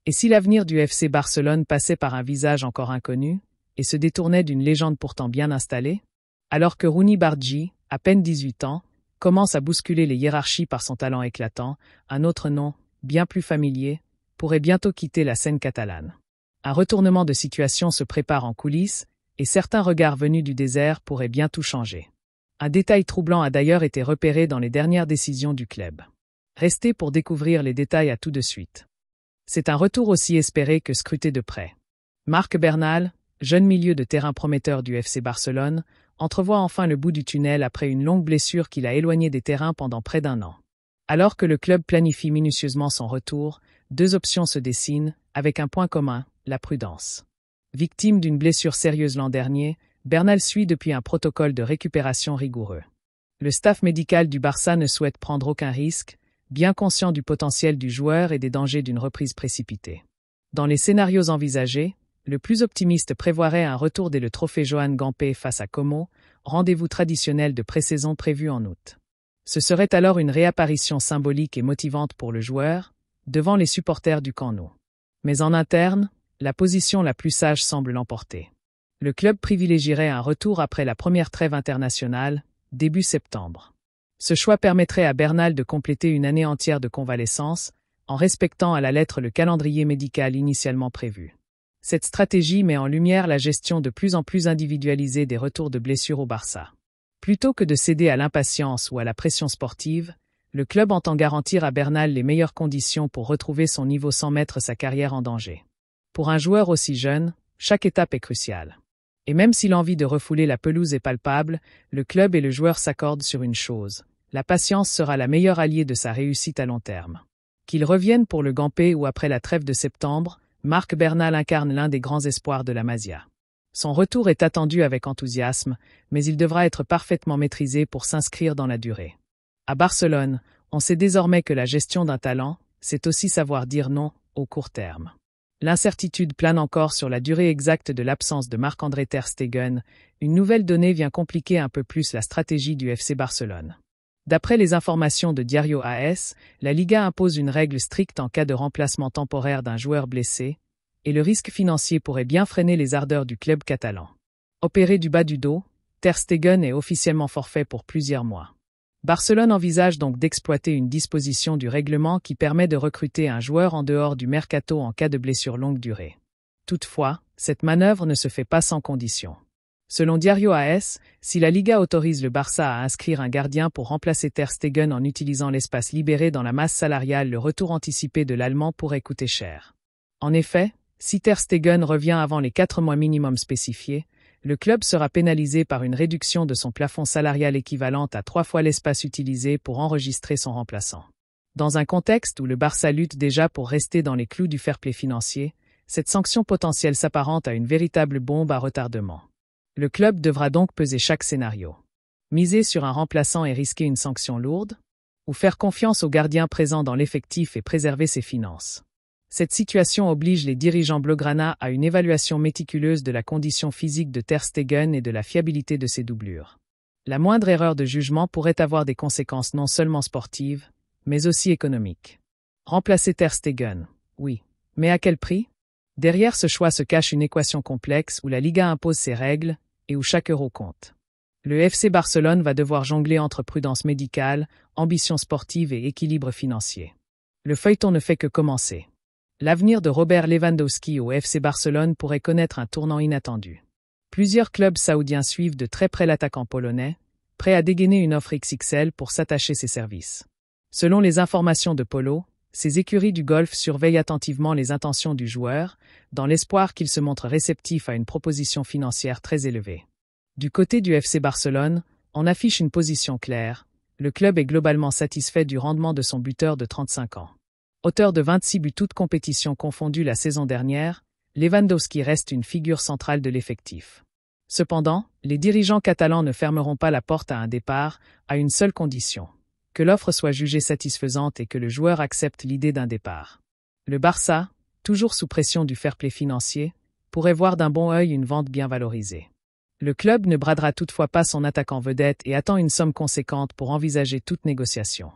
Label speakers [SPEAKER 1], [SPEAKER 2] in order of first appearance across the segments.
[SPEAKER 1] Et si l'avenir du FC Barcelone passait par un visage encore inconnu, et se détournait d'une légende pourtant bien installée? Alors que Rooney Bargi, à peine 18 ans, commence à bousculer les hiérarchies par son talent éclatant, un autre nom, bien plus familier, pourrait bientôt quitter la scène catalane. Un retournement de situation se prépare en coulisses, et certains regards venus du désert pourraient bien tout changer. Un détail troublant a d'ailleurs été repéré dans les dernières décisions du club. Restez pour découvrir les détails à tout de suite. C'est un retour aussi espéré que scruté de près. Marc Bernal, jeune milieu de terrain prometteur du FC Barcelone, entrevoit enfin le bout du tunnel après une longue blessure qui l'a éloigné des terrains pendant près d'un an. Alors que le club planifie minutieusement son retour, deux options se dessinent, avec un point commun, la prudence. Victime d'une blessure sérieuse l'an dernier, Bernal suit depuis un protocole de récupération rigoureux. Le staff médical du Barça ne souhaite prendre aucun risque, bien conscient du potentiel du joueur et des dangers d'une reprise précipitée. Dans les scénarios envisagés, le plus optimiste prévoirait un retour dès le trophée Joan Gamper face à Como, rendez-vous traditionnel de pré-saison prévu en août. Ce serait alors une réapparition symbolique et motivante pour le joueur, devant les supporters du Camp Nou. Mais en interne, la position la plus sage semble l'emporter. Le club privilégierait un retour après la première trêve internationale, début septembre. Ce choix permettrait à Bernal de compléter une année entière de convalescence, en respectant à la lettre le calendrier médical initialement prévu. Cette stratégie met en lumière la gestion de plus en plus individualisée des retours de blessures au Barça. Plutôt que de céder à l'impatience ou à la pression sportive, le club entend garantir à Bernal les meilleures conditions pour retrouver son niveau sans mettre sa carrière en danger. Pour un joueur aussi jeune, chaque étape est cruciale. Et même si l'envie de refouler la pelouse est palpable, le club et le joueur s'accordent sur une chose. La patience sera la meilleure alliée de sa réussite à long terme. Qu'il revienne pour le Gamper ou après la trêve de septembre, Marc Bernal incarne l'un des grands espoirs de la Masia. Son retour est attendu avec enthousiasme, mais il devra être parfaitement maîtrisé pour s'inscrire dans la durée. À Barcelone, on sait désormais que la gestion d'un talent, c'est aussi savoir dire non, au court terme. L'incertitude plane encore sur la durée exacte de l'absence de Marc-André Ter Stegen, une nouvelle donnée vient compliquer un peu plus la stratégie du FC Barcelone. D'après les informations de Diario AS, la Liga impose une règle stricte en cas de remplacement temporaire d'un joueur blessé, et le risque financier pourrait bien freiner les ardeurs du club catalan. Opéré du bas du dos, Ter Stegen est officiellement forfait pour plusieurs mois. Barcelone envisage donc d'exploiter une disposition du règlement qui permet de recruter un joueur en dehors du mercato en cas de blessure longue durée. Toutefois, cette manœuvre ne se fait pas sans condition. Selon Diario AS, si la Liga autorise le Barça à inscrire un gardien pour remplacer Ter Stegen en utilisant l'espace libéré dans la masse salariale, le retour anticipé de l'Allemand pourrait coûter cher. En effet, si Ter Stegen revient avant les 4 mois minimum spécifiés, le club sera pénalisé par une réduction de son plafond salarial équivalente à 3 fois l'espace utilisé pour enregistrer son remplaçant. Dans un contexte où le Barça lutte déjà pour rester dans les clous du fair-play financier, cette sanction potentielle s'apparente à une véritable bombe à retardement. Le club devra donc peser chaque scénario. Miser sur un remplaçant et risquer une sanction lourde, ou faire confiance aux gardiens présents dans l'effectif et préserver ses finances. Cette situation oblige les dirigeants blaugrana à une évaluation méticuleuse de la condition physique de Ter Stegen et de la fiabilité de ses doublures. La moindre erreur de jugement pourrait avoir des conséquences non seulement sportives, mais aussi économiques. Remplacer Ter Stegen, oui. Mais à quel prix? Derrière ce choix se cache une équation complexe où la Liga impose ses règles et où chaque euro compte. Le FC Barcelone va devoir jongler entre prudence médicale, ambition sportive et équilibre financier. Le feuilleton ne fait que commencer. L'avenir de Robert Lewandowski au FC Barcelone pourrait connaître un tournant inattendu. Plusieurs clubs saoudiens suivent de très près l'attaquant polonais, prêt à dégainer une offre XXL pour s'attacher ses services. Selon les informations de Polo, ces écuries du Golfe surveillent attentivement les intentions du joueur, dans l'espoir qu'il se montre réceptif à une proposition financière très élevée. Du côté du FC Barcelone, on affiche une position claire. Le club est globalement satisfait du rendement de son buteur de 35 ans. Auteur de 26 buts toutes compétitions confondues la saison dernière, Lewandowski reste une figure centrale de l'effectif. Cependant, les dirigeants catalans ne fermeront pas la porte à un départ, à une seule condition. Que l'offre soit jugée satisfaisante et que le joueur accepte l'idée d'un départ. Le Barça, toujours sous pression du fair-play financier, pourrait voir d'un bon œil une vente bien valorisée. Le club ne bradera toutefois pas son attaquant vedette et attend une somme conséquente pour envisager toute négociation.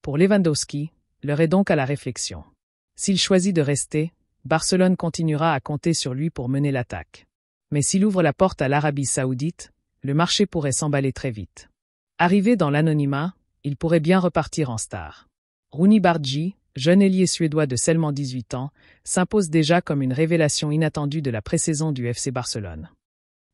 [SPEAKER 1] Pour Lewandowski, l'heure est donc à la réflexion. S'il choisit de rester, Barcelone continuera à compter sur lui pour mener l'attaque. Mais s'il ouvre la porte à l'Arabie Saoudite, le marché pourrait s'emballer très vite. Arrivé dans l'anonymat, il pourrait bien repartir en star. Rooney Bargi, jeune ailier suédois de seulement 18 ans, s'impose déjà comme une révélation inattendue de la pré-saison du FC Barcelone.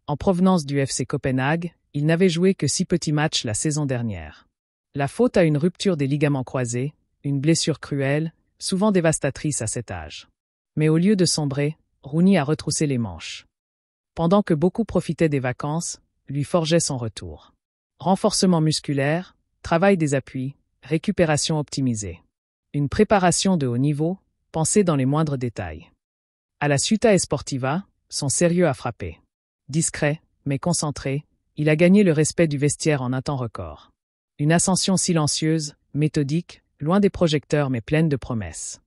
[SPEAKER 1] En provenance du FC Copenhague, il n'avait joué que 6 petits matchs la saison dernière. La faute à une rupture des ligaments croisés, une blessure cruelle, souvent dévastatrice à cet âge. Mais au lieu de sombrer, Rooney a retroussé les manches. Pendant que beaucoup profitaient des vacances, lui forgeait son retour. Renforcement musculaire, travail des appuis, récupération optimisée. Une préparation de haut niveau, pensée dans les moindres détails. À la Ciutat Esportiva, son sérieux a frappé. Discret, mais concentré, il a gagné le respect du vestiaire en un temps record. Une ascension silencieuse, méthodique, loin des projecteurs mais pleine de promesses.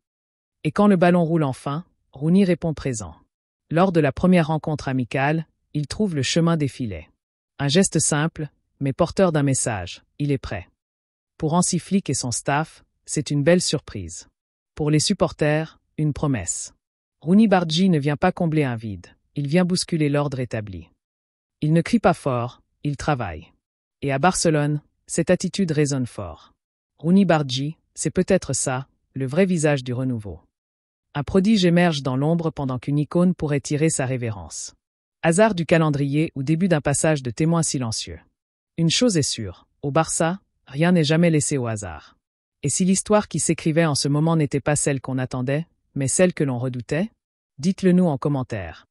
[SPEAKER 1] Et quand le ballon roule enfin, Rooney répond présent. Lors de la première rencontre amicale, il trouve le chemin des filets. Un geste simple, mais porteur d'un message, il est prêt. Pour Hansi Flick et son staff, c'est une belle surprise. Pour les supporters, une promesse. Rooney Bargi ne vient pas combler un vide, il vient bousculer l'ordre établi. Il ne crie pas fort, il travaille. Et à Barcelone, cette attitude résonne fort. Rooney Bargi, c'est peut-être ça, le vrai visage du renouveau. Un prodige émerge dans l'ombre pendant qu'une icône pourrait tirer sa révérence. Hasard du calendrier ou début d'un passage de témoin silencieux. Une chose est sûre, au Barça, rien n'est jamais laissé au hasard. Et si l'histoire qui s'écrivait en ce moment n'était pas celle qu'on attendait, mais celle que l'on redoutait? Dites-le nous en commentaire.